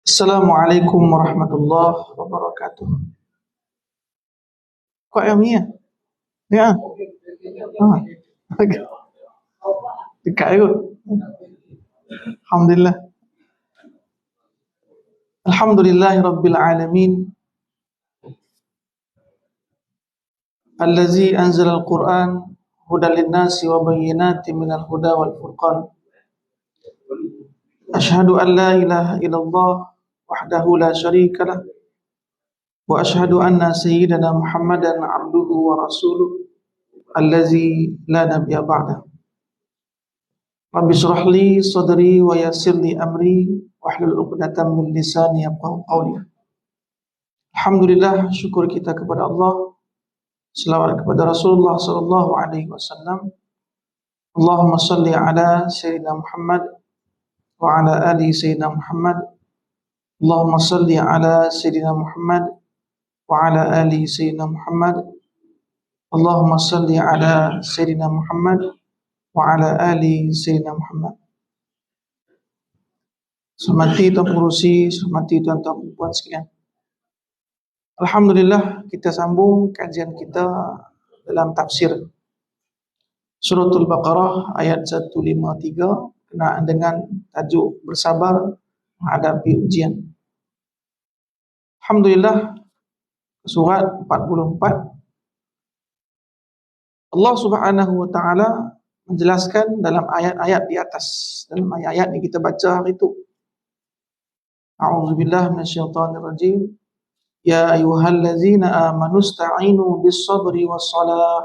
Assalamualaikum warahmatullahi wabarakatuh. Kok yang ni ya? Ya. Ah. Dekat kot. Alhamdulillah. Alhamdulillahirabbil alamin. Allazi anzala al-Qur'an hudan lin-nasi wa bayyinatin minal huda wal furqan. Asyhadu an la ilaha illallah wahdahu la syarika lah. Wa asyhadu anna sayyidana Muhammadan abduhu wa rasuluh allazi la nabiyya ba'dah. Rabbi shrah li sadri wa yassir li amri wahlul 'uqdatam min lisani yafqahu qawli. Alhamdulillah, syukur kita kepada Allah, selawat kepada Rasulullah sallallahu alaihi wasallam. Allahumma salli ala sayyidina Muhammad wa ala ali sayyidina Muhammad. Allahumma salli ala sayyidina Muhammad wa ala ali sayyidina Muhammad. Allahumma salli ala sayyidina Muhammad wa ala ali sayyidina Muhammad. Hormati Tuan Pengerusi, hormati tuan-tuan dan puan sekalian. Alhamdulillah, kita sambung kajian kita dalam tafsir Suratul Baqarah ayat 153 kenaan dengan tajuk bersabar menghadapi ujian. Alhamdulillah, surat 44 Allah Subhanahu wa taala menjelaskan dalam ayat-ayat di atas. Dalam ayat-ayat yang kita baca hari itu. A'udzubillahi minasyaitonir rajim. Ya ayyuhallazina amanu ista'inu bis-sabri was-salah.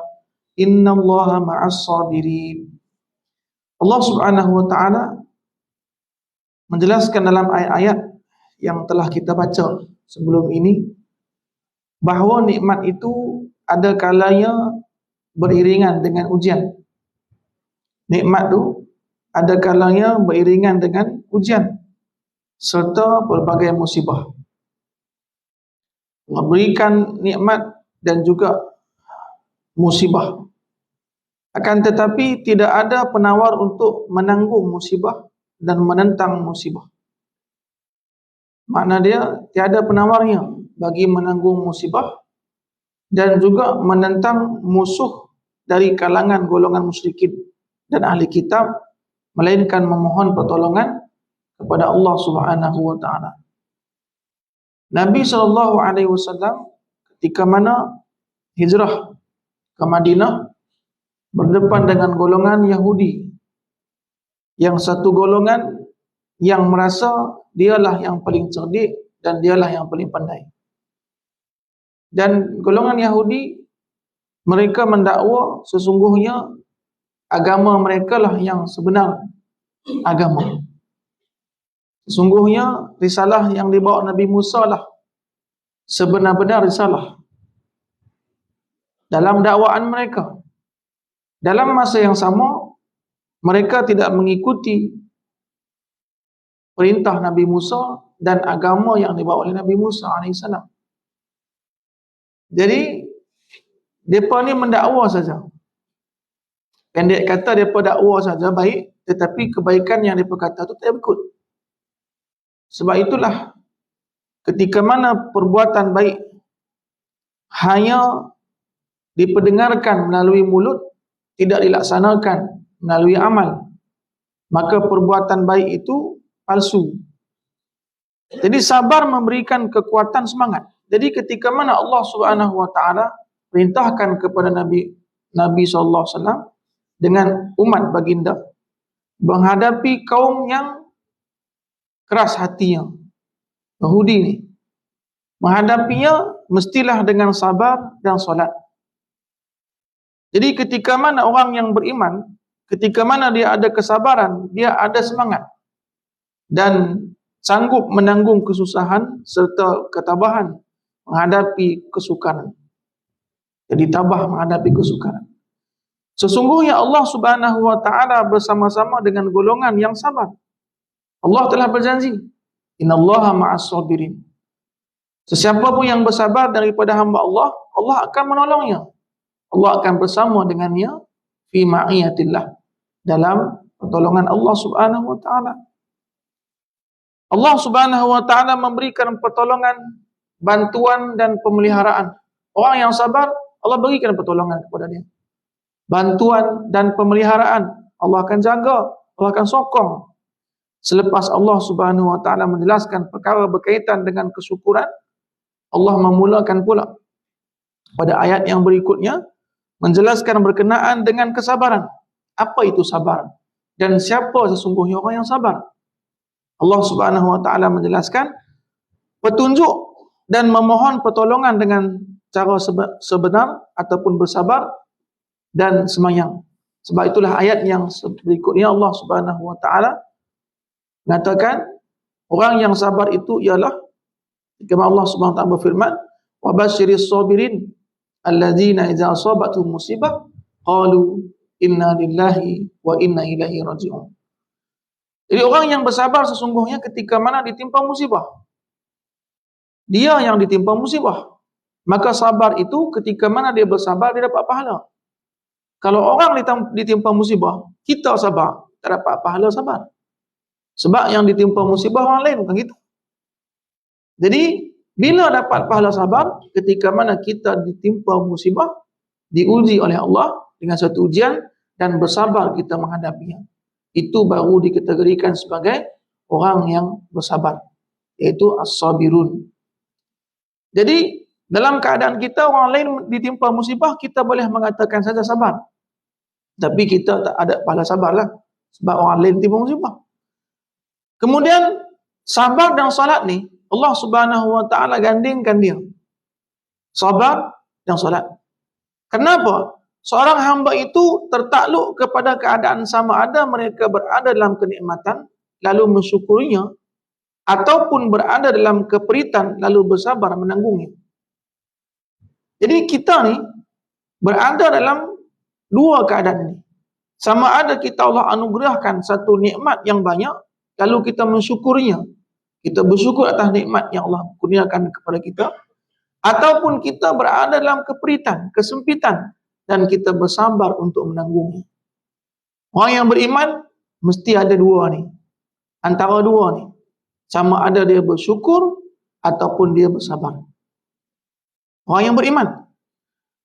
Innallaha ma'as sabirin. Allah Subhanahu wa taala menjelaskan dalam ayat-ayat yang telah kita baca sebelum ini bahawa nikmat itu ada kalanya beriringan dengan ujian. Nikmat tu ada kalanya beriringan dengan ujian serta berbagai musibah. Allah berikan nikmat dan juga musibah. Akan tetapi tidak ada penawar untuk menanggung musibah dan menentang musibah. Makna dia tiada penawarnya bagi menanggung musibah dan juga menentang musuh dari kalangan golongan musyrikin dan ahli kitab, melainkan memohon pertolongan kepada Allah Subhanahu wa taala. Nabi SAW ketika mana hijrah ke Madinah berdepan dengan golongan Yahudi, yang satu golongan yang merasa dialah yang paling cerdik dan dialah yang paling pandai. Dan golongan Yahudi, mereka mendakwa sesungguhnya agama mereka lah yang sebenar agama. Sesungguhnya risalah yang dibawa Nabi Musa lah sebenar-benar risalah. Dalam dakwaan mereka, dalam masa yang sama, mereka tidak mengikuti perintah Nabi Musa dan agama yang dibawa oleh Nabi Musa AS. Jadi mereka ni mendakwa saja. Pendek kata, mereka dakwa saja baik, tetapi kebaikan yang mereka kata itu tidak berikut. Sebab itulah, ketika mana perbuatan baik hanya diperdengarkan melalui mulut, tidak dilaksanakan melalui amal, maka perbuatan baik itu palsu. Jadi sabar memberikan kekuatan semangat. Jadi ketika mana Allah Subhanahu wa taala perintahkan kepada Nabi SAW dengan umat baginda menghadapi kaum yang keras hatinya, Yahudi ni, menghadapinya mestilah dengan sabar dan solat. Jadi ketika mana orang yang beriman, ketika mana dia ada kesabaran, dia ada semangat dan sanggup menanggung kesusahan serta ketabahan menghadapi kesukaran. Jadi tabah menghadapi kesukaran. Sesungguhnya Allah Subhanahu wa taala bersama-sama dengan golongan yang sabar. Allah telah berjanji, innallaha ma'as sabirin. Sesiapa pun yang bersabar daripada hamba Allah, Allah akan menolongnya. Allah akan bersama dengannya fi ma'iyatillah, dalam pertolongan Allah Subhanahu wa taala. Allah Subhanahu wa taala memberikan pertolongan, bantuan dan pemeliharaan. Orang yang sabar, Allah berikan pertolongan kepada dia. Bantuan dan pemeliharaan, Allah akan jaga, Allah akan sokong. Selepas Allah Subhanahu wa taala menjelaskan perkara berkaitan dengan kesyukuran, Allah memulakan pula pada ayat yang berikutnya menjelaskan berkenaan dengan kesabaran. Apa itu sabar? Dan siapa sesungguhnya orang yang sabar? Allah Subhanahu wa taala menjelaskan petunjuk dan memohon pertolongan dengan cara sebenar ataupun bersabar dan semayang. Sebab itulah ayat yang berikutnya Allah Subhanahu wa taala mengatakan orang yang sabar itu ialah, ketika Allah Subhanahu wa taala berfirman, wa basyiris sabirin alladzina idza asabatuhum musibah qalu inna lillahi wa inna ilaihi raji'un. Jadi orang yang bersabar sesungguhnya ketika mana ditimpa musibah. Dia yang ditimpa musibah. Maka sabar itu ketika mana dia bersabar, dia dapat pahala. Kalau orang ditimpa musibah, kita sabar, tak dapat pahala sabar. Sebab yang ditimpa musibah orang lain, bukan kita. Jadi, bila dapat pahala sabar, ketika mana kita ditimpa musibah, diuji oleh Allah dengan satu ujian, dan bersabar kita menghadapinya. Itu baru dikategorikan sebagai orang yang bersabar, iaitu as-sabirun. Jadi, dalam keadaan kita, orang lain ditimpa musibah, kita boleh mengatakan saja sabar. Tapi kita tak ada pahala sabarlah, sebab orang lain ditimpa musibah. Kemudian, sabar dan salat ni, Allah Subhanahu wa taala gandingkan dia. Sabar dan salat. Kenapa? Seorang hamba itu tertakluk kepada keadaan sama ada mereka berada dalam kenikmatan lalu mensyukurinya, ataupun berada dalam keperitan lalu bersabar menanggungnya. Jadi kita ni berada dalam dua keadaan ini. Sama ada kita Allah anugerahkan satu nikmat yang banyak lalu kita mensyukurinya, kita bersyukur atas nikmat yang Allah kurniakan kepada kita, ataupun kita berada dalam keperitan, kesempitan, dan kita bersabar untuk menanggungnya. Orang yang beriman mesti ada dua ni. Antara dua ni. Sama ada dia bersyukur ataupun dia bersabar. Orang yang beriman.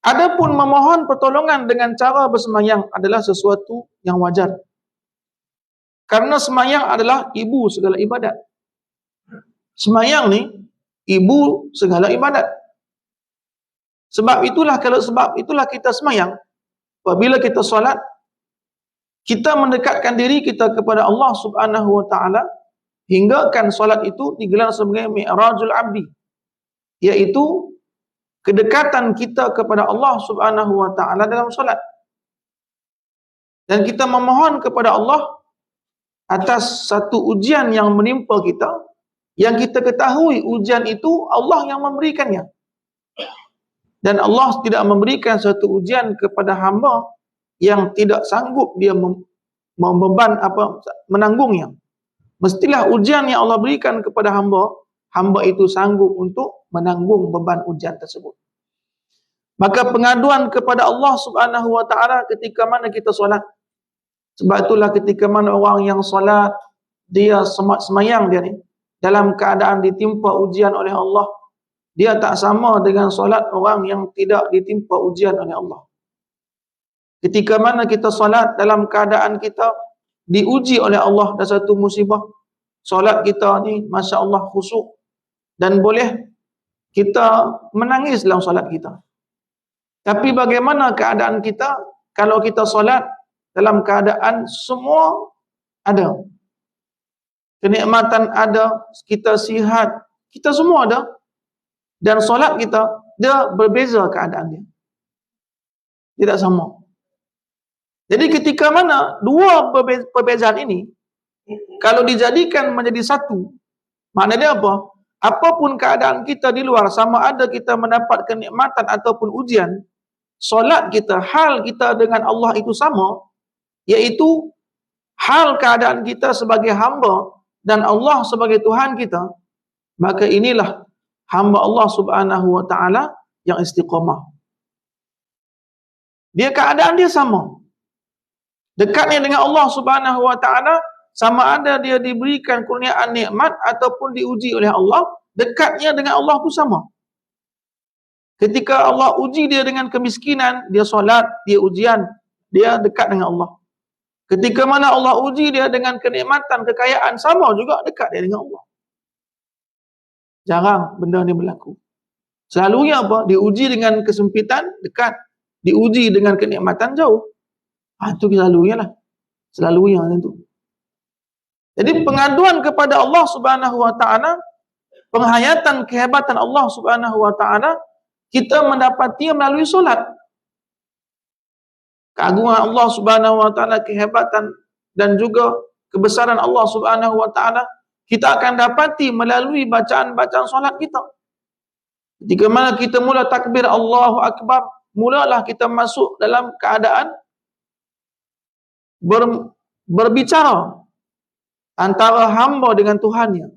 Adapun memohon pertolongan dengan cara bersemayang adalah sesuatu yang wajar. Karena semayang adalah ibu segala ibadat. Semayang ni ibu segala ibadat. Sebab itulah kita semayang. Apabila kita solat, kita mendekatkan diri kita kepada Allah Subhanahu wa taala, hinggakan solat itu digelar sebagai mi'rajul abdi, iaitu kedekatan kita kepada Allah Subhanahu wa taala dalam solat. Dan kita memohon kepada Allah atas satu ujian yang menimpa kita, yang kita ketahui ujian itu Allah yang memberikannya. Dan Allah tidak memberikan satu ujian kepada hamba yang tidak sanggup dia menanggungnya. Mestilah ujian yang Allah berikan kepada hamba, hamba itu sanggup untuk menanggung beban ujian tersebut. Maka pengaduan kepada Allah Subhanahu wa taala ketika mana kita solat. Sebab itulah ketika mana orang yang solat, dia semayang dia ni, dalam keadaan ditimpa ujian oleh Allah, dia tak sama dengan solat orang yang tidak ditimpa ujian oleh Allah. Ketika mana kita solat dalam keadaan kita diuji oleh Allah dan satu musibah, solat kita ni Masya Allah khusyuk, dan boleh kita menangis dalam solat kita. Tapi bagaimana keadaan kita kalau kita solat dalam keadaan semua ada, kenikmatan ada, kita sihat, kita semua ada, dan solat kita, dia berbeza keadaan dia. Tidak sama. Jadi ketika mana dua perbezaan ini, kalau dijadikan menjadi satu, makna dia apa? Apapun keadaan kita di luar, sama ada kita mendapat kenikmatan ataupun ujian, solat kita, hal kita dengan Allah itu sama, iaitu hal keadaan kita sebagai hamba dan Allah sebagai Tuhan kita, maka inilah hamba Allah Subhanahu wa taala yang istiqamah. Dia keadaan dia sama. Dekatnya dengan Allah Subhanahu wa taala sama ada dia diberikan kurniaan nikmat ataupun diuji oleh Allah, dekatnya dengan Allah tu sama. Ketika Allah uji dia dengan kemiskinan, dia solat, dia ujian, dia dekat dengan Allah. Ketika mana Allah uji dia dengan kenikmatan, kekayaan, sama juga dekat dia dengan Allah. Jarang benda ni berlaku. Selalunya apa? Diuji dengan kesempitan, dekat. Diuji dengan kenikmatan, jauh. Itu selalunya lah. Selalunya macam tu. Jadi pengaduan kepada Allah Subhanahu Wa Taala, penghayatan kehebatan Allah Subhanahu Wa Taala, kita mendapati melalui solat. Keagungan Allah Subhanahu Wa Taala, kehebatan dan juga kebesaran Allah Subhanahu Wa Taala, kita akan dapati melalui bacaan-bacaan solat kita. Ketika mana kita mula takbir Allahu Akbar, mulalah kita masuk dalam keadaan berbicara antara hamba dengan Tuhannya.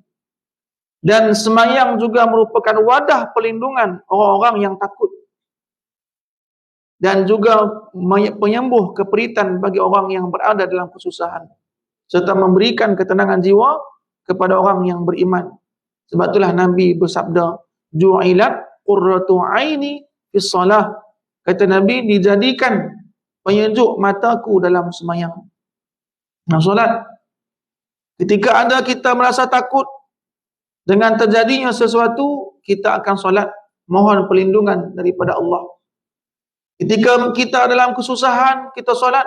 Dan semayang juga merupakan wadah perlindungan orang-orang yang takut. Dan juga penyembuh keperitan bagi orang yang berada dalam kesusahan. Serta memberikan ketenangan jiwa kepada orang yang beriman. Sebab itulah Nabi bersabda, Ju'ilat qurratu aini fis salah. Kata Nabi, dijadikan penyejuk mataku dalam semayang. Nah, solat. Ketika ada kita merasa takut dengan terjadinya sesuatu, kita akan solat, mohon perlindungan daripada Allah. Ketika kita dalam kesusahan, kita solat.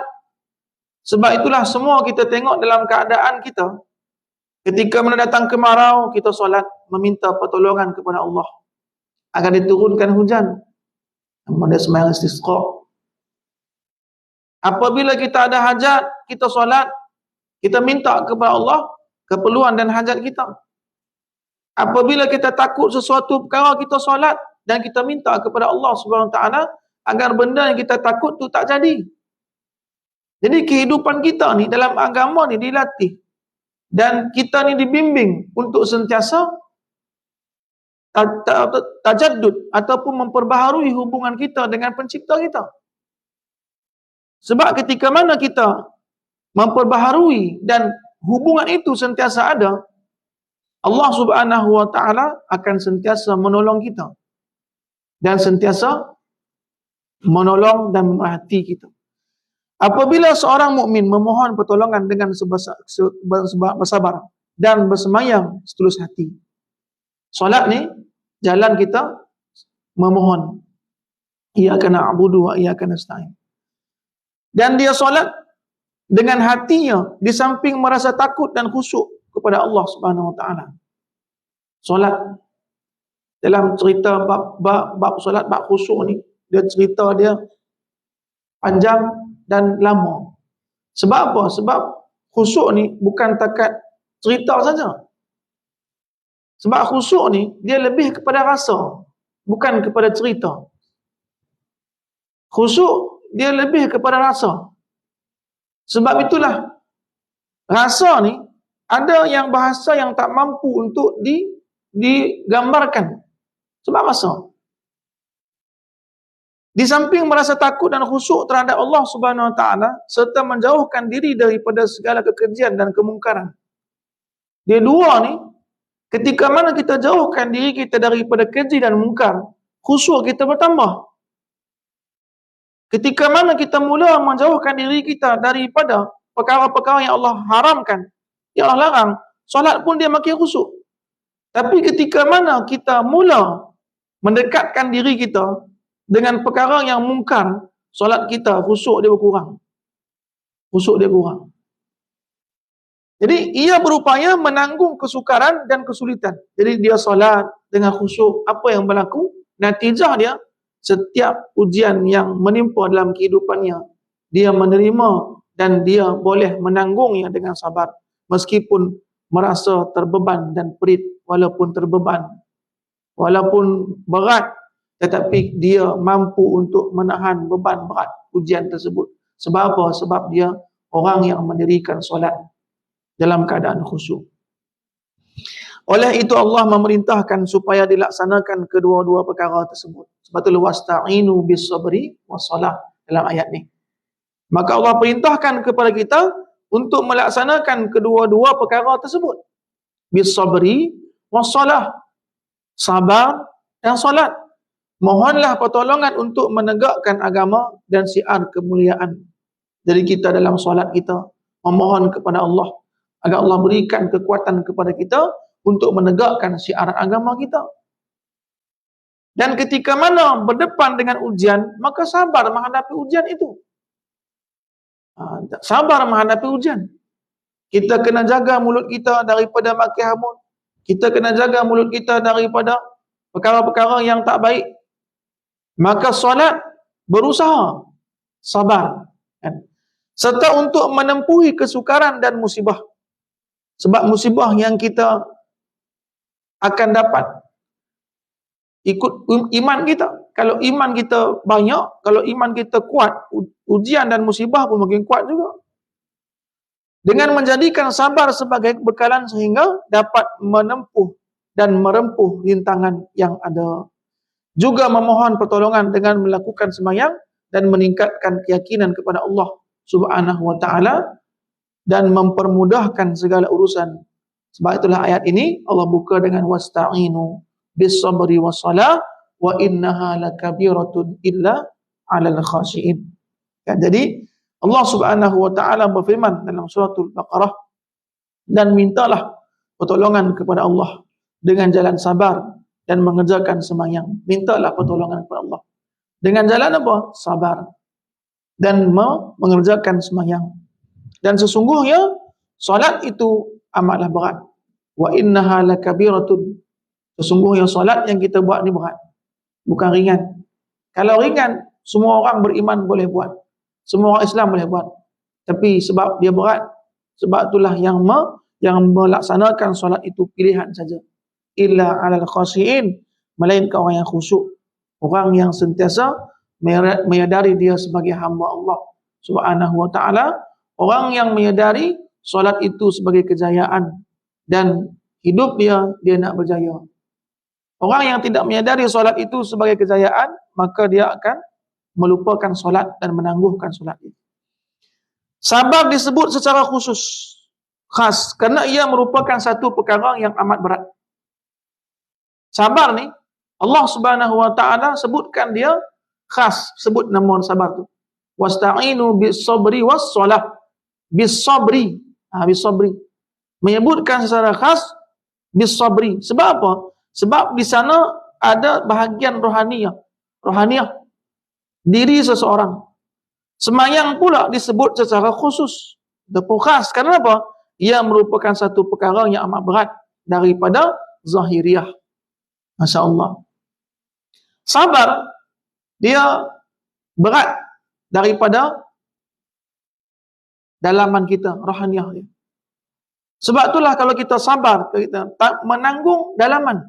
Sebab itulah semua kita tengok dalam keadaan kita. Ketika mana datang kemarau, kita solat, meminta pertolongan kepada Allah agar diturunkan hujan. Kemudian sembahyang istisqa. Apabila kita ada hajat, kita solat, kita minta kepada Allah keperluan dan hajat kita. Apabila kita takut sesuatu perkara, kita solat dan kita minta kepada Allah Subhanahu Wa Taala agar benda yang kita takut tu tak jadi. Jadi kehidupan kita ni dalam agama ni dilatih dan kita ni dibimbing untuk sentiasa tajaddud ataupun memperbaharui hubungan kita dengan pencipta kita. Sebab ketika mana kita memperbaharui dan hubungan itu sentiasa ada, Allah Subhanahu Wa Taala akan sentiasa menolong kita dan sentiasa menolong dan memerhati kita. Apabila seorang mukmin memohon pertolongan dengan bersabar dan bersemayam setulus hati. Solat ni jalan kita memohon. Iyyaka na'budu wa iyyaka nasta'in. Dan dia solat dengan hatinya di samping merasa takut dan khusyuk kepada Allah Subhanahu Wa Taala. Solat dalam cerita bab solat, bab khusyuk ni, dia cerita dia panjang dan lama. Sebab apa? Sebab khusyuk ni bukan takat cerita saja. Sebab khusyuk ni dia lebih kepada rasa, bukan kepada cerita. Khusyuk dia lebih kepada rasa. Sebab itulah rasa ni ada yang bahasa yang tak mampu untuk digambarkan. Sebab rasa. Di samping merasa takut dan khusyuk terhadap Allah Subhanahu Wa Taala serta menjauhkan diri daripada segala kekejian dan kemungkaran. Dia dua ni, ketika mana kita jauhkan diri kita daripada keji dan mungkar, khusyuk kita bertambah. Ketika mana kita mula menjauhkan diri kita daripada perkara-perkara yang Allah haramkan, yang Allah larang, solat pun dia makin khusyuk. Tapi ketika mana kita mula mendekatkan diri kita dengan perkara yang mungkar, solat kita, khusyuk dia berkurang. Khusyuk dia kurang. Jadi ia berupaya menanggung kesukaran dan kesulitan. Jadi dia solat dengan khusyuk. Apa yang berlaku? Natijah dia, setiap ujian yang menimpa dalam kehidupannya, dia menerima dan dia boleh menanggungnya dengan sabar. Meskipun merasa terbeban dan perit, walaupun terbeban, walaupun berat, tetapi dia mampu untuk menahan beban berat ujian tersebut. Sebab apa? Sebab dia orang yang mendirikan solat dalam keadaan khusyuk. Oleh itu Allah memerintahkan supaya dilaksanakan kedua-dua perkara tersebut. Sebab itu wasta'inu bis sabri was salah dalam ayat ni. Maka Allah perintahkan kepada kita untuk melaksanakan kedua-dua perkara tersebut. Bisabri wassalah. Sabar dan solat. Mohonlah pertolongan untuk menegakkan agama dan syiar kemuliaan. Jadi kita dalam solat kita memohon kepada Allah agar Allah berikan kekuatan kepada kita untuk menegakkan syiar agama kita. Dan ketika mana berdepan dengan ujian, maka sabar menghadapi ujian itu. Sabar menghadapi ujian. Kita kena jaga mulut kita daripada maki hamun. Kita kena jaga mulut kita daripada perkara-perkara yang tak baik. Maka solat berusaha sabar. Serta untuk menempuhi kesukaran dan musibah. Sebab musibah yang kita akan dapat ikut iman kita. Kalau iman kita banyak, kalau iman kita kuat, ujian dan musibah pun makin kuat juga. Dengan menjadikan sabar sebagai bekalan sehingga dapat menempuh dan merempuh rintangan yang ada. Juga memohon pertolongan dengan melakukan sembahyang dan meningkatkan keyakinan kepada Allah Subhanahu wa taala dan mempermudahkan segala urusan. Sebab itulah ayat ini Allah buka dengan wasta'inu bis-sabri was-salah wa innaha lakabiratun illa 'alal khashiin. Ya, jadi Allah Subhanahu wa taala berfirman dalam suratul Baqarah, dan mintalah pertolongan kepada Allah dengan jalan sabar dan mengerjakan sembahyang. Mintalah pertolongan kepada Allah dengan jalan apa? Sabar dan mengerjakan sembahyang. Dan sesungguhnya solat itu amatlah berat. Wa innaha lakabiratun. Sesungguhnya solat yang kita buat ni berat. Bukan ringan. Kalau ringan, semua orang beriman boleh buat. Semua orang Islam boleh buat. Tapi sebab dia berat, sebab itulah yang melaksanakan solat itu pilihan saja. Illa 'alal khashiin, melainkan orang yang khusyuk. Orang yang sentiasa menyadari dia sebagai hamba Allah Subhanahu wa taala, orang yang menyadari solat itu sebagai kejayaan dan hidup dia nak berjaya. Orang yang tidak menyadari solat itu sebagai kejayaan, maka dia akan melupakan solat dan menangguhkan solat itu. Sabar disebut secara khusus, khas, kerana ia merupakan satu perkara yang amat berat. Sabar ni, Allah Subhanahu wa taala sebutkan dia khas, sebut nama sabar tu. Wasta'inu bis-sabri was-salah. Bis-sabri, bis-sabri. Menyebutkan secara khas bis-sabri. Sebab apa? Sebab di sana ada bahagian rohaniah. Rohaniah diri seseorang. Sembahyang pula disebut secara khusus. Khas. Kenapa? Ia merupakan satu perkara yang amat berat daripada zahiriah. Masya Allah. Sabar, dia berat daripada dalaman kita, rohaniah dia. Sebab itulah kalau kita sabar, kita tak menanggung dalaman.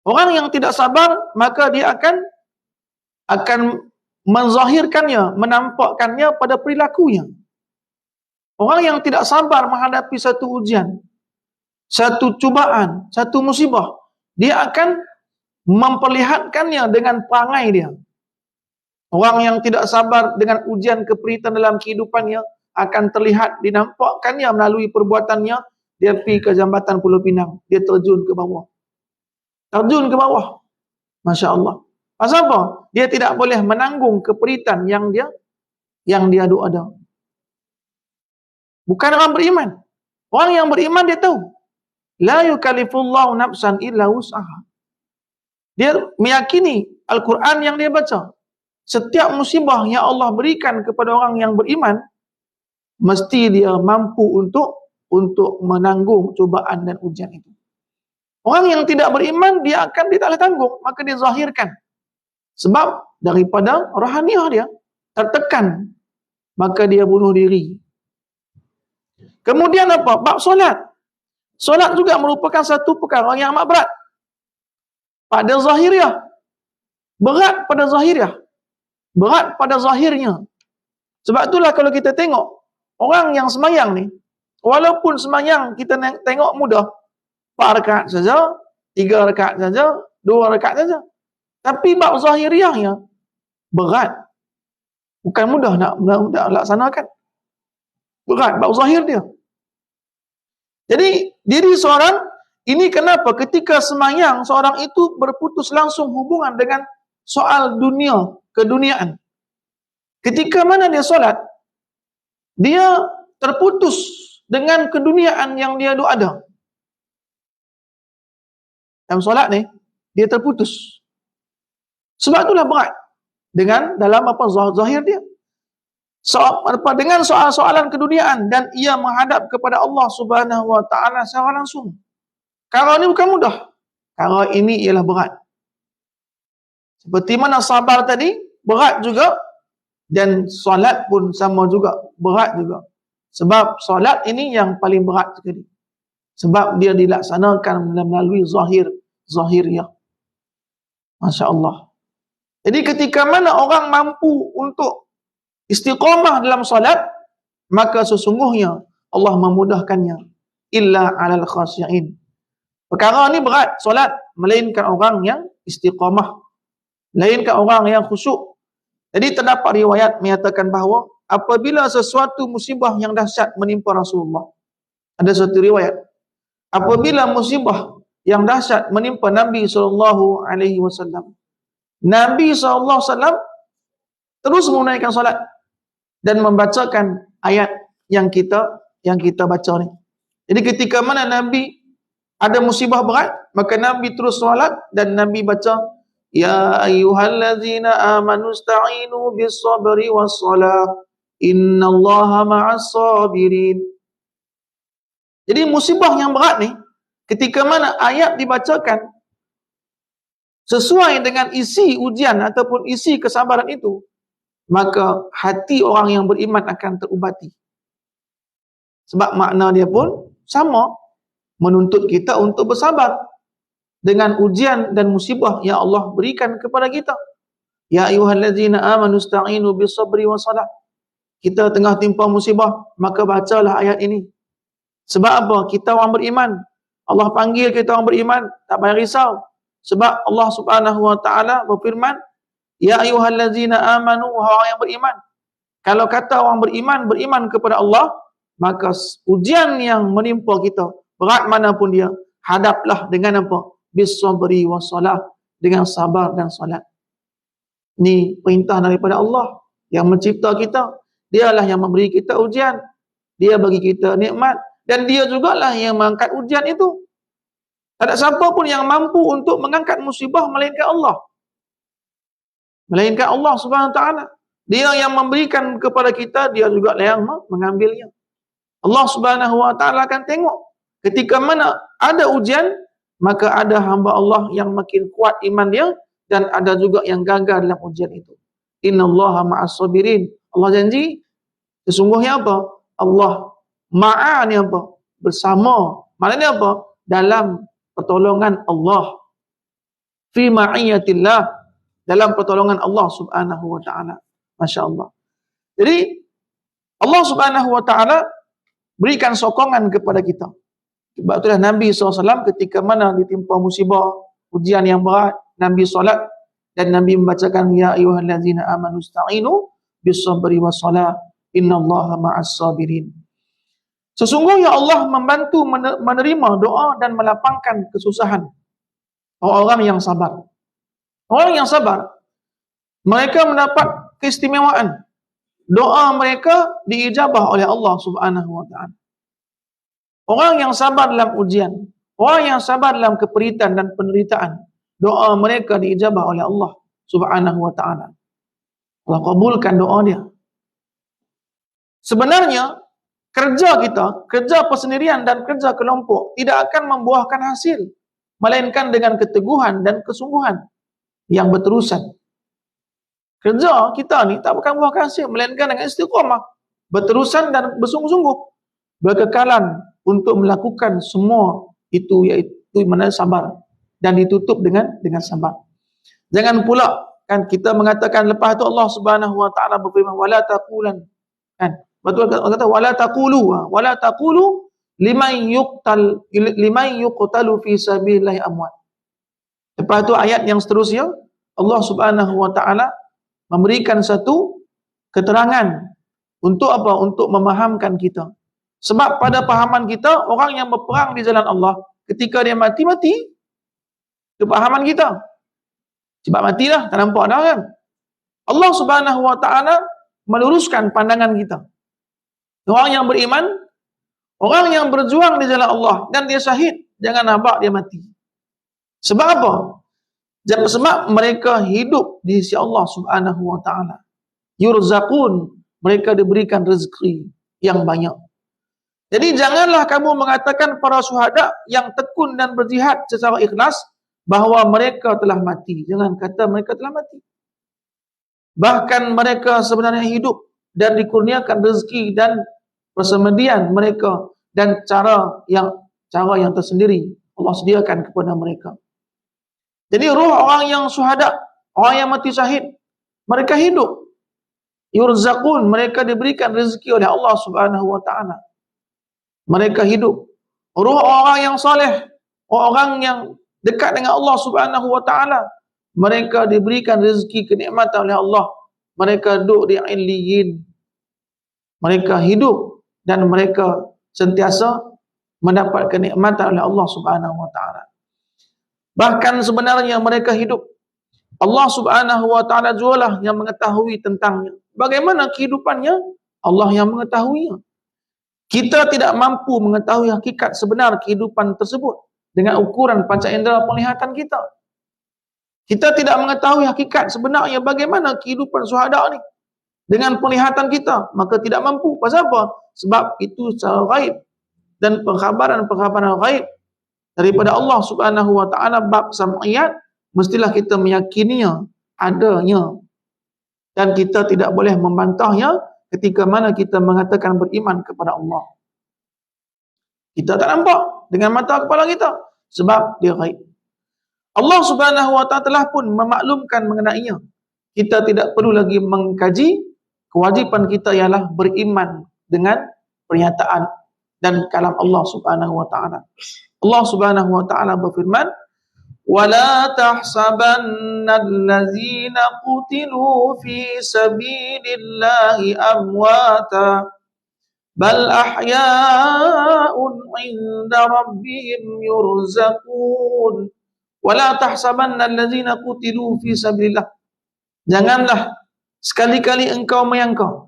Orang yang tidak sabar, maka dia akan menzahirkannya, menampakkannya pada perilakunya. Orang yang tidak sabar menghadapi satu ujian, satu cubaan, satu musibah, dia akan memperlihatkannya dengan perangai dia. Orang yang tidak sabar dengan ujian keperitan dalam kehidupannya akan terlihat, dinampakkannya melalui perbuatannya. Dia pergi ke jambatan Pulau Pinang, dia terjun ke bawah. Terjun ke bawah. Masya Allah. Pasal apa? Dia tidak boleh menanggung keperitan yang dia ada. Bukan orang beriman. Orang yang beriman dia tahu. La yukallifullahu nafsan illa wus'aha. Dia meyakini Al-Quran yang dia baca. Setiap musibah yang Allah berikan kepada orang yang beriman, mesti dia mampu untuk menanggung cubaan dan ujian itu. Orang yang tidak beriman, dia tak boleh tanggung, maka dia zahirkan. Sebab daripada rohaniah dia tertekan, maka dia bunuh diri. Kemudian apa? Bab solat. Solat juga merupakan satu perkara yang amat berat pada zahiriah. Berat pada zahiriah. Berat pada zahirnya. Sebab itulah kalau kita tengok orang yang sembahyang ni, walaupun sembahyang kita tengok mudah, 4 rakaat saja, 3 rakaat saja, 2 rakaat saja. Tapi bab zahiriahnya berat. Bukan mudah nak laksanakan. Berat bab zahir dia. Jadi diri seorang ini kenapa ketika semayang seorang itu berputus langsung hubungan dengan soal dunia, keduniaan. Ketika mana dia solat, dia terputus dengan keduniaan yang dia ada. Dalam solat ni, dia terputus. Sebab itulah berat dengan dalam apa zahir dia. Dengan soal-soalan keduniaan dan ia menghadap kepada Allah Subhanahu wa taala secara langsung. Perkara ini bukan mudah. Perkara ini ialah berat. Seperti mana sabar tadi, berat juga, dan solat pun sama juga, berat juga. Sebab solat ini yang paling berat sekali. Sebab dia dilaksanakan melalui zahiriyah. Masya Allah. Jadi ketika mana orang mampu untuk istiqamah dalam solat, maka sesungguhnya Allah memudahkannya. Illa alal khasyi'in. Perkara ni berat, solat, melainkan orang yang istiqamah, melainkan orang yang khusyuk. Jadi terdapat riwayat menyatakan bahawa apabila sesuatu musibah yang dahsyat menimpa Rasulullah, ada satu riwayat, apabila musibah yang dahsyat menimpa Nabi SAW, Nabi SAW terus menunaikan solat dan membacakan ayat yang kita baca ni. Jadi ketika mana Nabi ada musibah berat, maka Nabi terus solat dan Nabi baca, Ya ayyuhallazina amanu ista'inu bis-sabri was-salah, innallaha ma'as-sabirin. Jadi musibah yang berat ni, ketika mana ayat dibacakan sesuai dengan isi ujian ataupun isi kesabaran itu, maka hati orang yang beriman akan terubati. Sebab makna dia pun sama, menuntut kita untuk bersabar dengan ujian dan musibah yang Allah berikan kepada kita. Ya ayyuhallazina amanu ista'inu bis-sabri was-salah. Kita tengah timpa musibah, maka bacalah ayat ini. Sebab apa? Kita orang beriman. Allah panggil kita orang beriman, tak payah risau. Sebab Allah Subhanahu wa taala berfirman, Ya ayyuhallazina amanu, orang yang beriman. Kalau kata orang beriman kepada Allah, maka ujian yang menimpa kita, berat manapun dia, hadaplah dengan apa? Bis-sabri was-salah, dengan sabar dan salat. Ini perintah daripada Allah yang mencipta kita. Dialah yang memberi kita ujian. Dia bagi kita nikmat. Dan dia jugalah yang mengangkat ujian itu. Tak ada siapa pun yang mampu untuk mengangkat musibah melainkan Allah. Melainkan Allah Subhanahu Wa Taala. Dia yang memberikan kepada kita, dia juga yang mengambilnya. Allah Subhanahu Wa Taala akan tengok ketika mana ada ujian, maka ada hamba Allah yang makin kuat iman dia, dan ada juga yang gagal dalam ujian itu. Innallaha ma'as-sabirin. Allah janji, sesungguhnya apa? Allah ma'a ni apa? Bersama. Maknanya apa? Dalam pertolongan Allah. Fi ma'iyatillah. Dalam pertolongan Allah Subhanahu wa taala. Masya Allah. Jadi Allah Subhanahu wa taala berikan sokongan kepada kita. Sebab itulah Nabi SAW ketika mana ditimpa musibah, ujian yang berat, Nabi solat dan Nabi membacakan, Ya ayyuhallazina amanu ista'inu bis-sabri was-salah, innallaha ma'as-sabirin. Sesungguhnya Allah membantu menerima doa dan melapangkan kesusahan orang-orang yang sabar. Orang yang sabar, mereka mendapat keistimewaan. Doa mereka diijabah oleh Allah Subhanahu wa taala. Orang yang sabar dalam ujian, orang yang sabar dalam keperitan dan penderitaan, doa mereka diijabah oleh Allah Subhanahu wa taala. Allah kabulkan doa dia. Sebenarnya kerja kita, kerja persendirian dan kerja kelompok tidak akan membuahkan hasil, melainkan dengan keteguhan dan kesungguhan yang berterusan. Kerja kita ni tak akan buahkan hasil, melainkan dengan istiqamah, berterusan dan bersungguh-sungguh, berkekalan untuk melakukan semua itu, iaitu mana sabar, dan ditutup dengan sabar. Jangan pula kan kita mengatakan lepas tu Allah Subhanahu wa taala berfirman, wala taqulan, kan betul kata wala taqulu liman yuqtalu fi sabilillahi amwat. Lepas tu ayat yang seterusnya Allah Subhanahu wa taala memberikan satu keterangan Untuk apa? Untuk memahamkan kita. Sebab pada pahaman kita, orang yang berperang di jalan Allah, ketika dia mati. Itu pahaman kita. Sebab matilah, tak nampak dah kan. Allah Subhanahu Wa Ta'ala meluruskan pandangan kita. Orang yang beriman, orang yang berjuang di jalan Allah, dan dia syahid, jangan nampak dia mati. Sebab apa? Sebab mereka hidup di sisi Allah Subhanahu Wa Ta'ala. Yurzaqun, mereka diberikan rezeki yang banyak. Jadi janganlah kamu mengatakan para syuhada yang tekun dan berjihad secara ikhlas bahawa mereka telah mati. Jangan kata mereka telah mati. Bahkan mereka sebenarnya hidup dan dikurniakan rezeki dan persemedian mereka dan cara yang tersendiri Allah sediakan kepada mereka. Jadi roh orang yang syuhada, orang yang mati syahid, mereka hidup. Yurzaqun, mereka diberikan rezeki oleh Allah Subhanahu Wa Ta'ala. Mereka hidup. Roh orang yang soleh, orang yang dekat dengan Allah Subhanahu Wa Ta'ala, mereka diberikan rezeki kenikmatan oleh Allah. Mereka duduk di illiyin. Mereka hidup dan mereka sentiasa mendapat kenikmatan oleh Allah Subhanahu Wa Ta'ala. Bahkan sebenarnya mereka hidup. Allah Subhanahu Wa Ta'ala jualah yang mengetahui tentangnya. Bagaimana kehidupannya? Allah yang mengetahuinya. Kita tidak mampu mengetahui hakikat sebenar kehidupan tersebut dengan ukuran panca indera penglihatan kita. Kita tidak mengetahui hakikat sebenarnya bagaimana kehidupan syuhada ni dengan penglihatan kita, maka tidak mampu. Pasal apa? Sebab itu secara gaib dan perkhabaran gaib daripada Allah Subhanahu Wa Ta'ala bab sam'iyat, mestilah kita meyakininya adanya dan kita tidak boleh membantahnya ketika mana kita mengatakan beriman kepada Allah. Kita tak nampak dengan mata kepala kita sebab dia gaib. Allah Subhanahu Wa Ta'ala telah pun memaklumkan mengenainya. Kita tidak perlu lagi mengkaji. Kewajipan kita ialah beriman dengan pernyataan dan kalam Allah Subhanahu Wa Ta'ala. Allah Subhanahu Wa Ta'ala berfirman, وَلَا تَحْسَبَنَّ الَّذِينَ قُتِلُوا فِي سَبِيلِ اللَّهِ أَمْوَاتًا بَلْ أَحْيَاءٌ عِندَ رَبِّهِمْ يُرْزَقُونَ وَلَا تَحْسَبَنَّ الَّذِينَ قُتِلُوا فِي سَبِيلِ اللَّهِ. Janganlah sekali-kali engkau menyangka.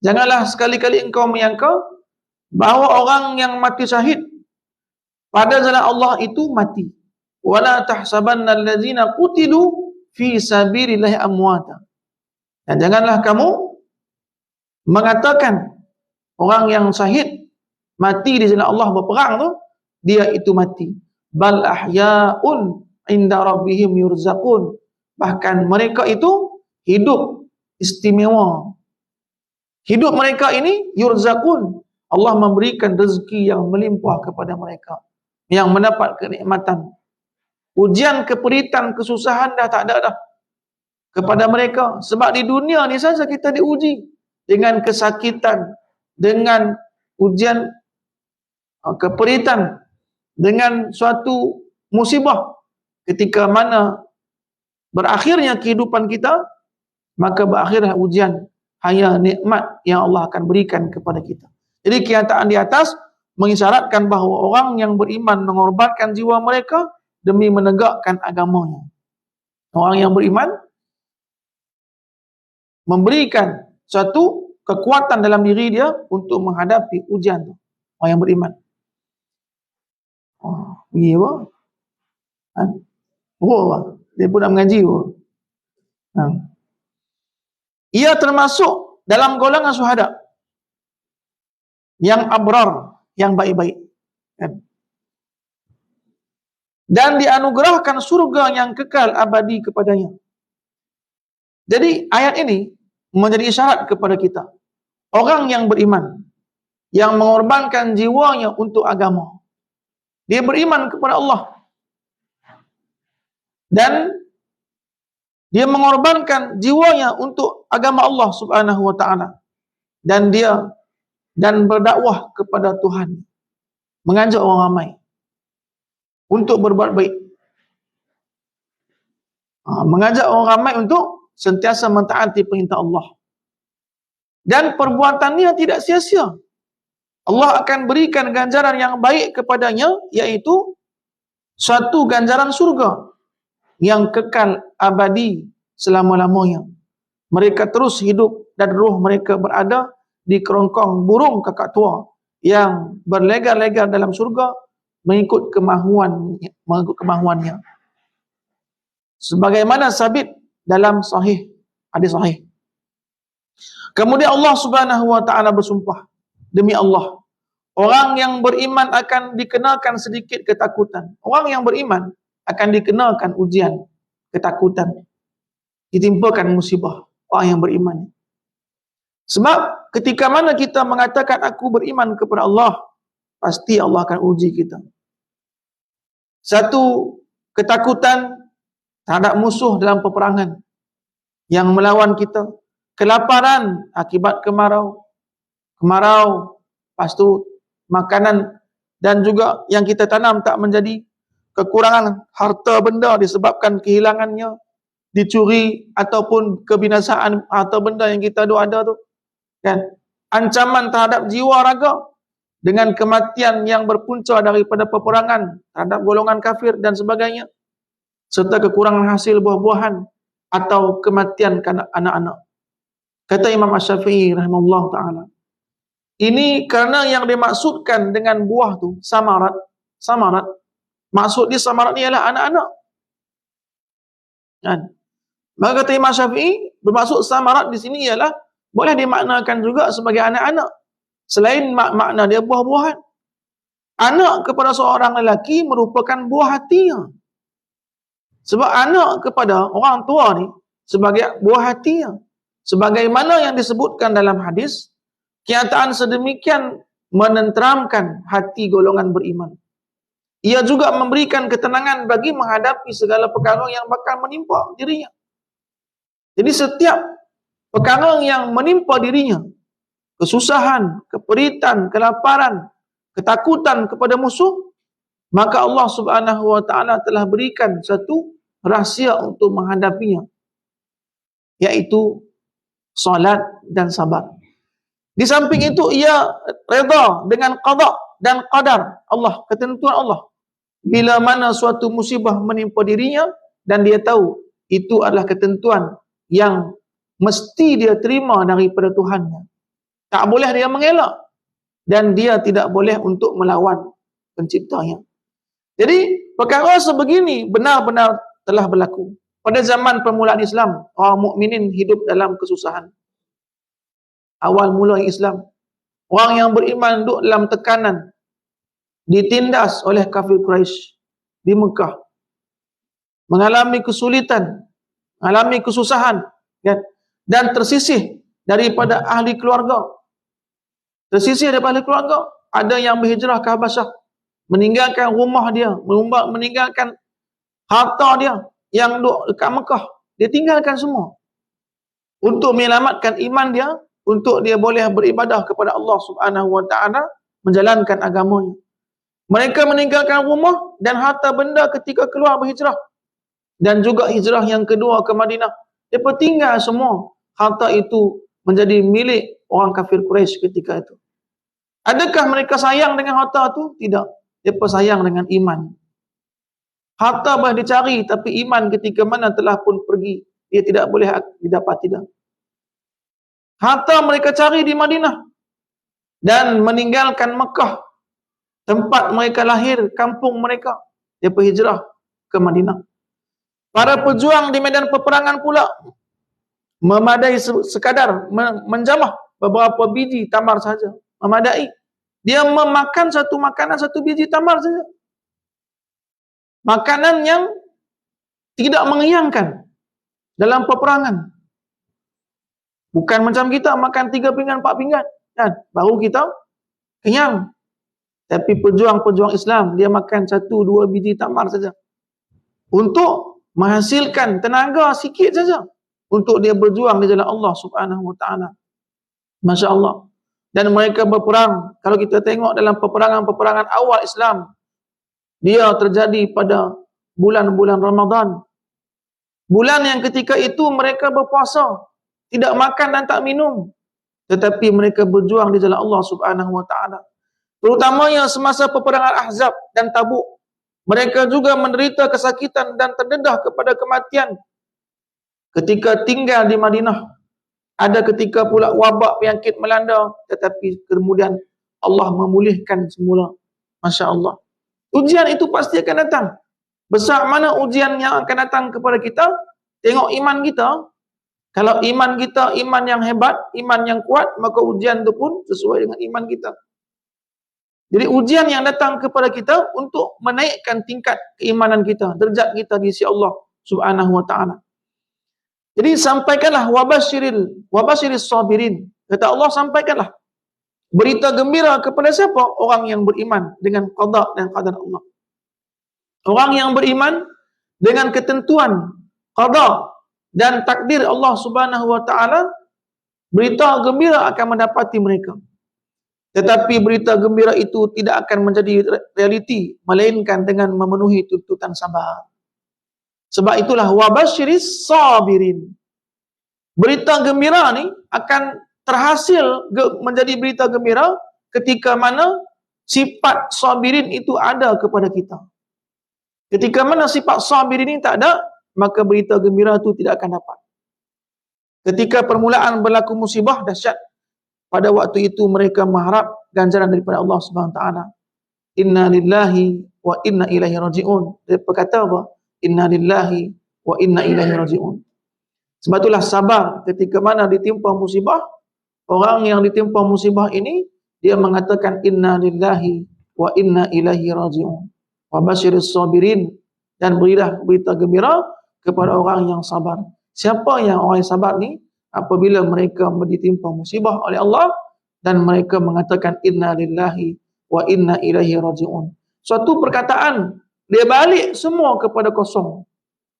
Janganlah sekali-kali engkau menyangka bahawa orang yang mati syahid pada jalan Allah itu mati. Wala tahsabanna allazina qutilu fi sabilillahi amwata. Dan janganlah kamu mengatakan orang yang syahid mati di jalan Allah berperang tu dia itu mati. Bal ahya'un inda rabbihim yurzaqun. Bahkan mereka itu hidup istimewa. Hidup mereka ini yurzaqun. Allah memberikan rezeki yang melimpah kepada mereka yang mendapat kenikmatan. Ujian, keperitan, kesusahan dah tak ada dah kepada mereka. Sebab di dunia ni saja kita diuji dengan kesakitan, dengan ujian, keperitan, dengan suatu musibah. Ketika mana berakhirnya kehidupan kita, maka berakhirlah ujian. Hanya nikmat yang Allah akan berikan kepada kita. Jadi kenyataan di atas mengisyaratkan bahawa orang yang beriman mengorbankan jiwa mereka demi menegakkan agamanya. Orang yang beriman memberikan suatu kekuatan dalam diri dia untuk menghadapi ujian tu. Orang yang beriman. Oh, pergi apa? Dia pun nak mengaji apa? Ia termasuk dalam golongan syuhada yang abrar, yang baik-baik. Dan dianugerahkan surga yang kekal abadi kepadanya. Jadi ayat ini menjadi isyarat kepada kita. Orang yang beriman, yang mengorbankan jiwanya untuk agama. Dia beriman kepada Allah. Dan dia mengorbankan jiwanya untuk agama Allah Subhanahu Wa Ta'ala. Dan berdakwah kepada Tuhan. Mengajak orang ramai untuk berbuat baik. Mengajak orang ramai untuk sentiasa mentaati perintah Allah. dan perbuatannya tidak sia-sia. Allah akan berikan ganjaran yang baik kepadanya, yaitu suatu ganjaran surga yang kekal abadi selama-lamanya. Mereka terus hidup dan roh mereka berada di kerongkong burung kakak tua yang berlegar-legar dalam surga mengikut kemahuannya. Sebagaimana sabit dalam hadis sahih. Kemudian Allah Subhanahu wa taala bersumpah, demi Allah, orang yang beriman akan dikenakan sedikit ketakutan. Orang yang beriman akan dikenakan ujian, ketakutan, ditimpakan musibah. Orang yang beriman. Sebab ketika mana kita mengatakan aku beriman kepada Allah, pasti Allah akan uji kita. Satu, ketakutan terhadap musuh dalam peperangan yang melawan kita. Kelaparan akibat kemarau. Lepas tu makanan dan juga yang kita tanam tak menjadi. Kekurangan harta benda disebabkan kehilangannya, dicuri ataupun kebinasaan harta benda yang kita ada tu. Kan? Ancaman terhadap jiwa raga dengan kematian yang berpunca daripada peperangan terhadap golongan kafir dan sebagainya, serta kekurangan hasil buah-buahan atau kematian anak-anak. Kata Imam Asy-Syafi'i rahimahullah ta'ala, ini kerana yang dimaksudkan dengan buah tu samarat, maksud dia samarat ni ialah anak-anak. Kan? Maka kata Imam Syafi'i, bermaksud samarat di sini ialah boleh dimaknakan juga sebagai anak-anak. Selain makna dia buah-buahan. Anak kepada seorang lelaki merupakan buah hatinya. Sebab anak kepada orang tua ni sebagai buah hatinya. Sebagaimana yang disebutkan dalam hadis, kenyataan sedemikian menenteramkan hati golongan beriman. Ia juga memberikan ketenangan bagi menghadapi segala perkara yang bakal menimpa dirinya. Jadi setiap perkara yang menimpa dirinya, kesusahan, keperitan, kelaparan, ketakutan kepada musuh, maka Allah Subhanahu wa taala telah berikan satu rahsia untuk menghadapinya, yaitu salat dan sabar. Di samping itu ia redha dengan qada dan qadar Allah, ketentuan Allah. Bila mana suatu musibah menimpa dirinya dan dia tahu itu adalah ketentuan yang mesti dia terima daripada Tuhannya. Tak boleh dia mengelak dan dia tidak boleh untuk melawan penciptanya. Jadi perkara sebegini benar-benar telah berlaku. Pada zaman permulaan Islam, orang mukminin hidup dalam kesusahan. Awal mula Islam, orang yang beriman duduk dalam tekanan, ditindas oleh kafir Quraisy di Mekah, mengalami kesulitan, mengalami kesusahan, kan? Dan tersisih daripada ahli keluarga. Tersisih daripada ahli keluarga. Ada yang berhijrah ke Habasyah, meninggalkan rumah dia, meninggalkan harta dia yang duduk dekat Mekah. Dia tinggalkan semua untuk menyelamatkan iman dia, untuk dia boleh beribadah kepada Allah Subhanahu wa taala, menjalankan agamanya. Mereka meninggalkan rumah dan harta benda ketika keluar berhijrah. Dan juga hijrah yang kedua ke Madinah. Mereka tinggal semua. Harta itu menjadi milik orang kafir Quraisy ketika itu. Adakah mereka sayang dengan harta itu? Tidak. Mereka sayang dengan iman. Harta boleh dicari, tapi iman ketika mana telah pun pergi, dia tidak boleh didapat, tidak. Harta mereka cari di Madinah dan meninggalkan Mekah, tempat mereka lahir, kampung mereka. Dia berhijrah ke Madinah. Para pejuang di medan peperangan pula memadai sekadar menjamah beberapa biji tamar saja. Memadai. Dia memakan satu makanan, satu biji tamar saja. Makanan yang tidak mengenyangkan dalam peperangan. Bukan macam kita makan 3 pinggan, 4 pinggan, kan? Baru kita kenyang. Tapi pejuang-pejuang Islam, dia makan 1-2 biji tamar saja. Untuk menghasilkan tenaga sikit saja. Untuk dia berjuang di jalan Allah Subhanahu wa taala. Masya Allah. Dan mereka berperang. Kalau kita tengok dalam peperangan-peperangan awal Islam, dia terjadi pada bulan-bulan Ramadan. Bulan yang ketika itu mereka berpuasa, tidak makan dan tak minum. tetapi mereka berjuang di jalan Allah Subhanahu wa taala. Terutamanya semasa peperangan Ahzab dan Tabuk, mereka juga menderita kesakitan dan terdedah kepada kematian ketika tinggal di Madinah. Ada ketika pula wabak penyakit melanda, tetapi kemudian Allah memulihkan semula. Masya Allah. Ujian itu pasti akan datang. Besar mana ujian yang akan datang kepada kita? Tengok iman kita. Kalau iman kita iman yang hebat, iman yang kuat, maka ujian itu pun sesuai dengan iman kita. Jadi ujian yang datang kepada kita untuk menaikkan tingkat keimanan kita, derajat kita di sisi Allah Subhanahu wa taala. Jadi sampaikanlah wabasyiris sabirin. Kata Allah, sampaikanlah berita gembira kepada siapa? Orang yang beriman dengan qada dan qadar Allah. Orang yang beriman dengan ketentuan qada dan takdir Allah Subhanahu wa taala, berita gembira akan mendapati mereka. Tetapi berita gembira itu tidak akan menjadi realiti melainkan dengan memenuhi tuntutan sabar. Sebab itulah wabasyiris sabirin. Berita gembira ni akan terhasil menjadi berita gembira ketika mana sifat sabirin itu ada kepada kita. Ketika mana sifat sabirin ini tak ada, maka berita gembira itu tidak akan dapat. Ketika permulaan berlaku musibah dahsyat, pada waktu itu mereka mengharap ganjaran daripada Allah Subhanahu wa taala. Inna lillahi wa inna ilaihi raji'un. Dia berkata apa? Inna lillahi wa inna ilaihi raji'un. Sebab itulah sabar ketika mana ditimpa musibah. Orang yang ditimpa musibah ini, dia mengatakan inna lillahi wa inna ilaihi raji'un. Wa basyiris sabirin, dan berilah berita gembira kepada orang yang sabar. Siapa yang orang yang sabar ni? Apabila mereka ditimpa musibah oleh Allah dan mereka mengatakan inna lillahi wa inna ilaihi raji'un. Suatu perkataan, dia balik semua kepada kosong.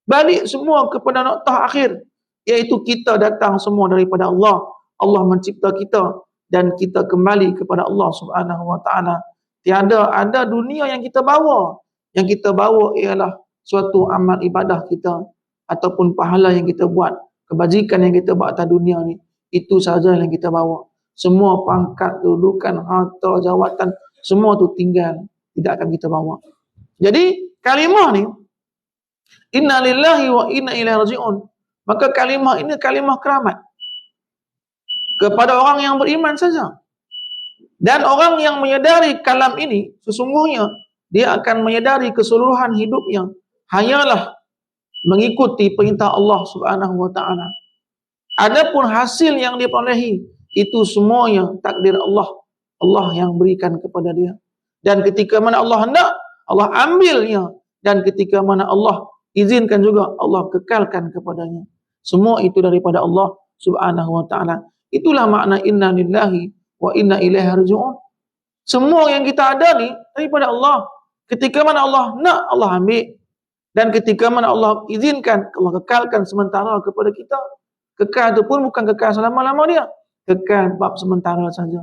Balik semua kepada noktah akhir, iaitu kita datang semua daripada Allah. Allah mencipta kita dan kita kembali kepada Allah Subhanahu wa taala. Tiada ada dunia yang kita bawa. Yang kita bawa ialah suatu amal ibadah kita ataupun pahala yang kita buat, kebajikan yang kita buat atas dunia ni. Itu sahaja yang kita bawa. Semua pangkat, kedudukan, harta, jawatan, semua tu tinggal, tidak akan kita bawa. Jadi kalimah ni, inna lillahi wa inna ilaihi raji'un, maka kalimah ini kalimah keramat kepada orang yang beriman saja. Dan orang yang menyedari kalam ini, sesungguhnya dia akan menyedari keseluruhan hidupnya hanyalah mengikuti perintah Allah Subhanahu wa taala. Adapun hasil yang dia perolehi, itu semuanya takdir Allah. Allah yang berikan kepada dia. Dan ketika mana Allah hendak, Allah ambilnya. Dan ketika mana Allah izinkan juga, Allah kekalkan kepadanya. Semua itu daripada Allah Subhanahu wa taala. Itulah makna inna lillahi wa inna ilaihi raji'un. Semua yang kita ada ni daripada Allah. Ketika mana Allah nak, Allah ambil. Dan ketika mana Allah izinkan, Allah kekalkan sementara kepada kita. Kekal itu pun bukan kekal selama-lama dia. Kekal bab sementara saja.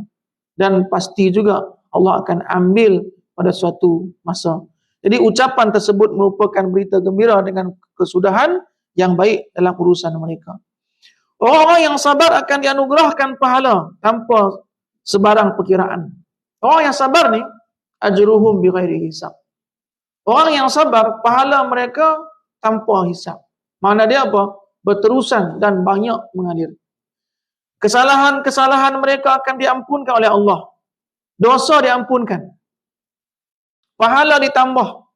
Dan pasti juga Allah akan ambil pada suatu masa. Jadi ucapan tersebut merupakan berita gembira dengan kesudahan yang baik dalam urusan mereka. Orang-orang yang sabar akan dianugerahkan pahala tanpa sebarang perkiraan. Orang yang sabar ni, ajruhum bighairi hisab. Orang yang sabar, pahala mereka tanpa hisab. Makna dia apa? Berterusan dan banyak mengalir. Kesalahan-kesalahan mereka akan diampunkan oleh Allah. Dosa diampunkan. Pahala ditambah.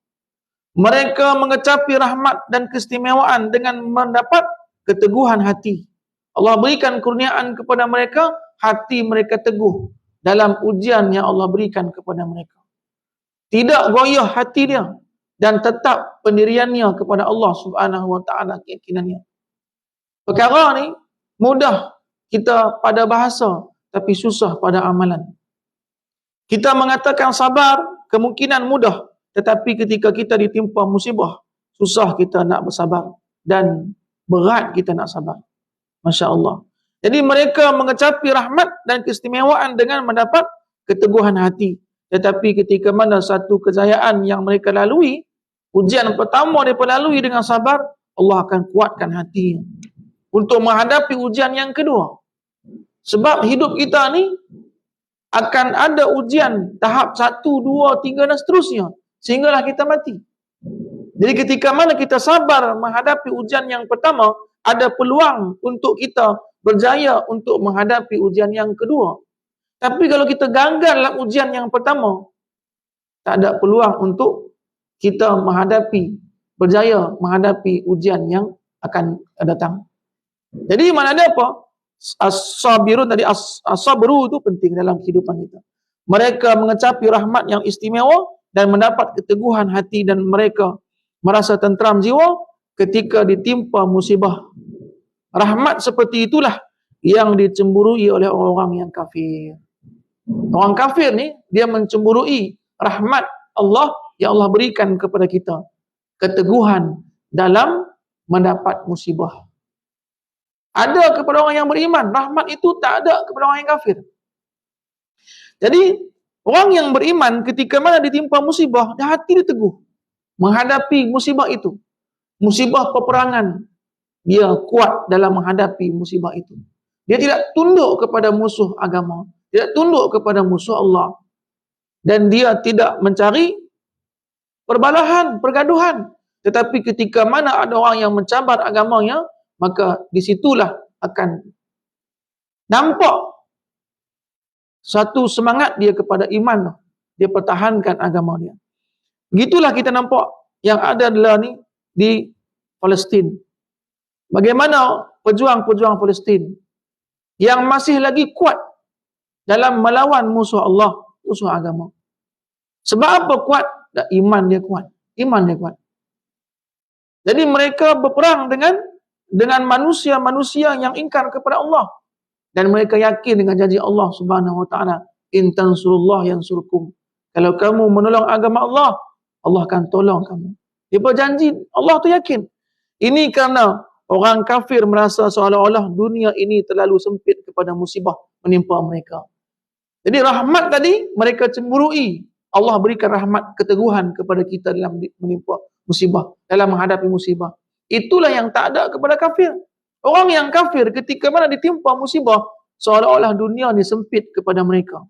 Mereka mengecapi rahmat dan keistimewaan dengan mendapat keteguhan hati. Allah berikan kurniaan kepada mereka, hati mereka teguh dalam ujian yang Allah berikan kepada mereka. Tidak goyah hati dia dan tetap pendiriannya kepada Allah Subhanahu wa taala, keyakinannya. Perkara ni mudah kita pada bahasa tapi susah pada amalan. Kita mengatakan sabar kemungkinan mudah, tetapi ketika kita ditimpa musibah, susah kita nak bersabar dan berat kita nak sabar. Masya Allah. Jadi mereka mengecapi rahmat dan keistimewaan dengan mendapat keteguhan hati. Tetapi ketika mana satu kejayaan yang mereka lalui, ujian pertama mereka lalui dengan sabar, Allah akan kuatkan hatinya untuk menghadapi ujian yang kedua. Sebab hidup kita ni akan ada ujian tahap 1, 2, 3 dan seterusnya sehinggalah kita mati. Jadi ketika mana kita sabar menghadapi ujian yang pertama, ada peluang untuk kita berjaya untuk menghadapi ujian yang kedua. Tapi kalau kita gagal dalam ujian yang pertama, tak ada peluang untuk kita berjaya menghadapi ujian yang akan datang. Jadi mana ada apa? As-sabirun tadi, as-sabru itu penting dalam kehidupan kita. Mereka mengecapi rahmat yang istimewa dan mendapat keteguhan hati, dan mereka merasa tenteram jiwa ketika ditimpa musibah. Rahmat seperti itulah yang dicemburui oleh orang-orang yang kafir. Orang kafir ni dia mencemburui rahmat Allah yang Allah berikan kepada kita, keteguhan dalam mendapat musibah. Ada kepada orang yang beriman, rahmat itu tak ada kepada orang yang kafir. Jadi orang yang beriman ketika mana ditimpa musibah, hati dia teguh menghadapi musibah itu. Musibah peperangan, dia kuat dalam menghadapi musibah itu. Dia tidak tunduk kepada musuh agama, tidak tunduk kepada musuh Allah, dan dia tidak mencari perbalahan, pergaduhan. Tetapi ketika mana ada orang yang mencabar agamanya, maka disitulah akan nampak satu semangat dia kepada iman. Dia pertahankan agama dia. Begitulah kita nampak yang ada adalah ni di Palestin. Bagaimana pejuang-pejuang Palestin yang masih lagi kuat dalam melawan musuh Allah, musuh agama. Sebab apa kuat? Iman dia kuat. Iman dia kuat. Jadi mereka berperang dengan manusia-manusia yang ingkar kepada Allah, dan mereka yakin dengan janji Allah Subhanahu wa taala, in tansurullah yansurkum. Kalau kamu menolong agama Allah, Allah akan tolong kamu. Dia berjanji, Allah tu yakin. Ini kerana orang kafir merasa seolah-olah dunia ini terlalu sempit kepada musibah menimpa mereka. Jadi rahmat tadi mereka cemburui. Allah berikan rahmat keteguhan kepada kita dalam menimpa musibah, dalam menghadapi musibah. Itulah yang tak ada kepada kafir. Orang yang kafir ketika mana ditimpa musibah, seolah-olah dunia ni sempit kepada mereka.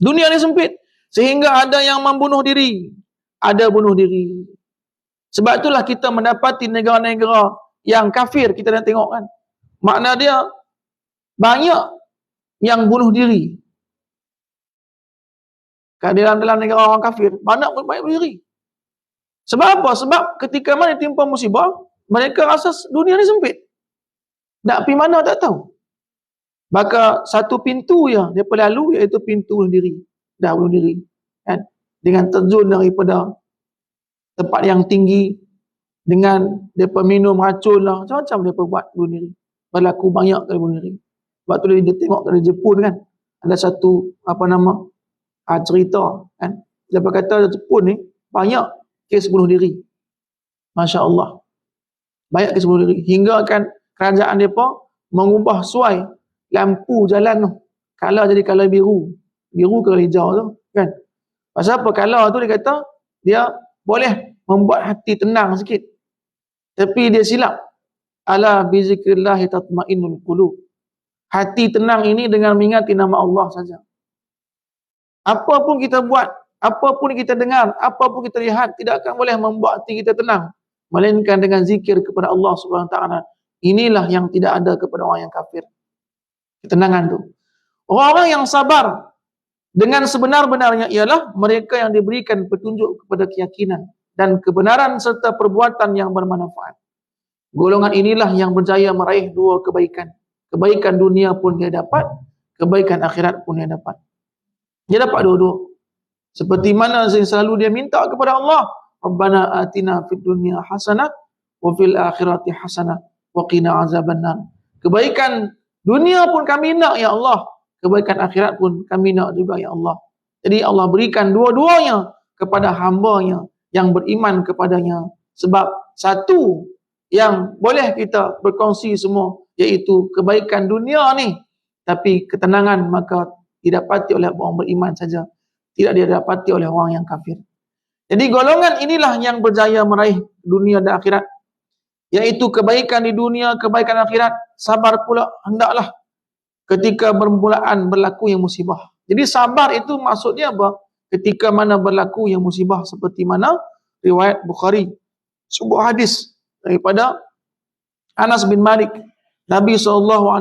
Dunia ni sempit sehingga ada yang membunuh diri. Ada bunuh diri. Sebab itulah kita mendapati negara-negara yang kafir, kita dah tengok kan. Makna dia banyak yang bunuh diri. Dalam negara orang kafir, banyak bunuh diri. Sebab apa? Sebab ketika mana ditimpa musibah, mereka rasa dunia ni sempit. Nak pergi mana tak tahu. Maka satu pintu yang dia lalu, iaitu pintu bunuh diri. Dah bunuh diri. Kan? Dengan terjun daripada tempat yang tinggi, dengan mereka minum racun lah, macam-macam mereka buat bunuh diri. Berlaku banyak kali bunuh diri. Sebab tu dia tengok dari Jepun kan, ada satu cerita kan, dia berkata Jepun ni banyak kes bunuh diri. Masya Allah, banyak kes bunuh diri, hingga kan kerajaan mereka mengubah suai lampu jalan tu, color jadi color biru ke hijau tu kan. Pasal apa? Color tu dia kata dia boleh membuat hati tenang sikit. Tapi dia silap. Ala bizikrillah tatmainnul qulub. Hati tenang ini dengan mengingati nama Allah saja. Apa pun kita buat, apa pun kita dengar, apa pun kita lihat, tidak akan boleh membuat hati kita tenang, melainkan dengan zikir kepada Allah Subhanahu Wa Taala. Inilah yang tidak ada kepada orang yang kafir. Ketenangan tu. Orang-orang yang sabar dengan sebenar-benarnya ialah mereka yang diberikan petunjuk kepada keyakinan dan kebenaran serta perbuatan yang bermanfaat. Golongan inilah yang berjaya meraih dua kebaikan. Kebaikan dunia pun dia dapat, kebaikan akhirat pun dia dapat. Dia dapat dua-dua. Seperti mana yang selalu dia minta kepada Allah, Rabbana atina fid dunya hasanah wa fil akhirati hasanah wa qina azabannar. Kebaikan dunia pun kami nak ya Allah, kebaikan akhirat pun kami nak juga ya Allah. Jadi Allah berikan dua-duanya kepada hamba-Nya yang beriman kepadanya. Sebab satu yang boleh kita berkongsi semua, iaitu kebaikan dunia ni, tapi ketenangan maka didapati oleh orang beriman saja, tidak didapati oleh orang yang kafir. Jadi golongan inilah yang berjaya meraih dunia dan akhirat, yaitu kebaikan di dunia, kebaikan akhirat. Sabar pula hendaklah ketika bermulaan berlaku yang musibah. Jadi sabar itu maksudnya apa? Ketika mana berlaku yang musibah, seperti mana riwayat Bukhari, sebuah hadis daripada Anas bin Malik. Nabi SAW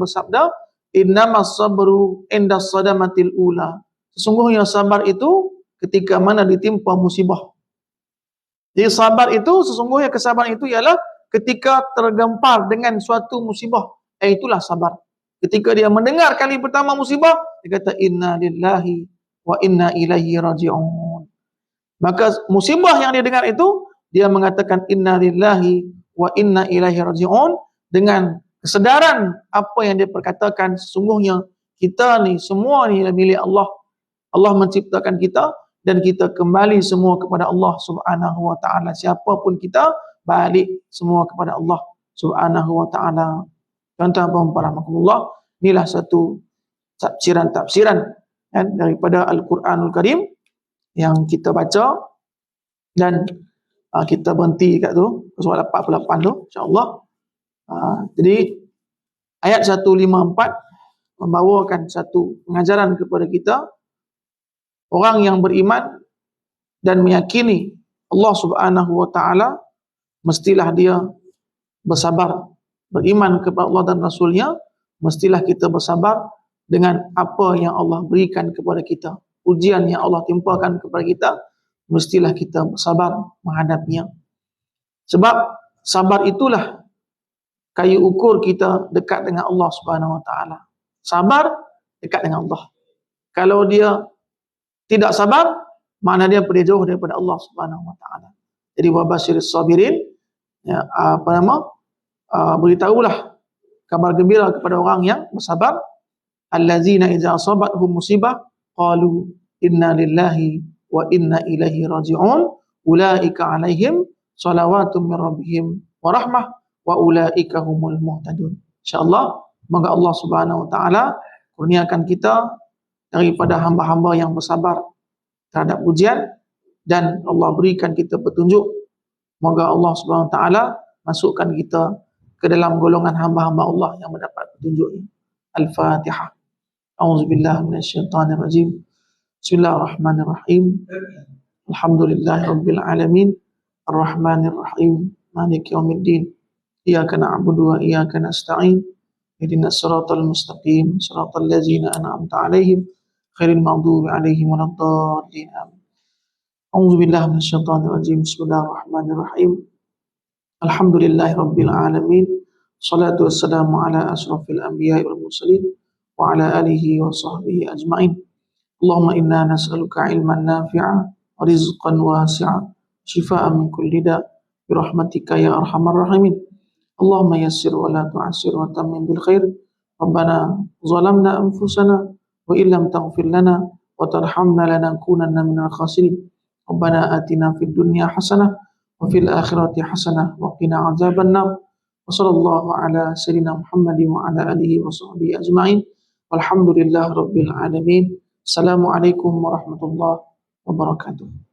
bersabda, "Innamas sabru inda sadamatil ula." Sesungguhnya sabar itu ketika mana ditimpa musibah. Jadi sabar itu, sesungguhnya kesabaran itu ialah ketika tergempar dengan suatu musibah. Itulah sabar. Ketika dia mendengar kali pertama musibah, dia kata inna lillahi wa inna ilaihi raji'un. Maka musibah yang dia dengar itu, dia mengatakan inna lillahi wa inna ilaihi raji'un dengan kesedaran apa yang dia perkatakan, sesungguhnya kita ni semua ni milik Allah. Allah menciptakan kita dan kita kembali semua kepada Allah Subhanahu wa taala. Siapapun kita, balik semua kepada Allah Subhanahu wa taala. Tuan-tuan dan rahmatullah, inilah satu tafsiran daripada Al-Quranul Karim yang kita baca dan kita berhenti kat tu surah 48 tu insya-Allah. Jadi ayat 154 membawakan satu pengajaran kepada kita, orang yang beriman dan meyakini Allah Subhanahu wa taala mestilah dia bersabar. Beriman kepada Allah dan Rasulnya, mestilah kita bersabar dengan apa yang Allah berikan kepada kita. Ujian yang Allah timpakan kepada kita, mestilah kita bersabar menghadapinya. Sebab sabar itulah kayu ukur kita dekat dengan Allah Subhanahu wa taala. Sabar dekat dengan Allah. Kalau dia tidak sabar, makna dia pergi jauh daripada Allah Subhanahu wa taala. Jadi wabasyiris sabirin, ya, beritahulah kabar gembira kepada orang yang bersabar, allazina idza asabathum musibah qalu inna lillahi wa inna ilaihi raji'un ulaika alaihim salawatun min rabbihim wa rahmah wa ulaika humul muhtadun. Insyaallah semoga Allah Subhanahu wa taala kurniakan kita daripada hamba-hamba yang bersabar terhadap ujian, dan Allah berikan kita petunjuk. Semoga Allah Subhanahu wa taala masukkan kita ke dalam golongan hamba-hamba Allah yang mendapat petunjuknya. Al-Fatihah. A'udzubillahi minasyaitonirrajim. Bismillahirrahmanirrahim. Alhamdulillahirabbil alamin. Arrahmanirrahim. Maliki yaumiddin. Iyyaka na'budu wa iyyaka nasta'in. Ihdinas siratal mustaqim, siratal ladzina an'amta 'alaihim ghairil maghdubi 'alaihim waladdallin. A'udzubillahi minasyaitonirrajim. Bismillahirrahmanirrahim. Alhamdulillahirabbil alamin. Shalatu wassalamu ala asrafil anbiya'i wal mursalin wa ala alihi wa sahbihi ajma'in. Allahumma inna nas'aluka ilman nafi'a wa rizqan wasi'a, shifaa'an min kulli da' bi rahmatika ya arhamar rahimin. Allahumma yassir wa la tu'assir wa tammin bil khair. Rabbana zalamna anfusana wa illam taghfir lana wa tarhamna lanakunanna minal khasirin. Rabbana atina fid dunya hasanah wa fil akhirati hasanah wa qina adzabannar. Wa sallallahu ala sayyidina Muhammadin wa ala alihi wa sahbihi ajma'in. Walhamdulillahi rabbil alamin. Assalamualaikum warahmatullahi wabarakatuh.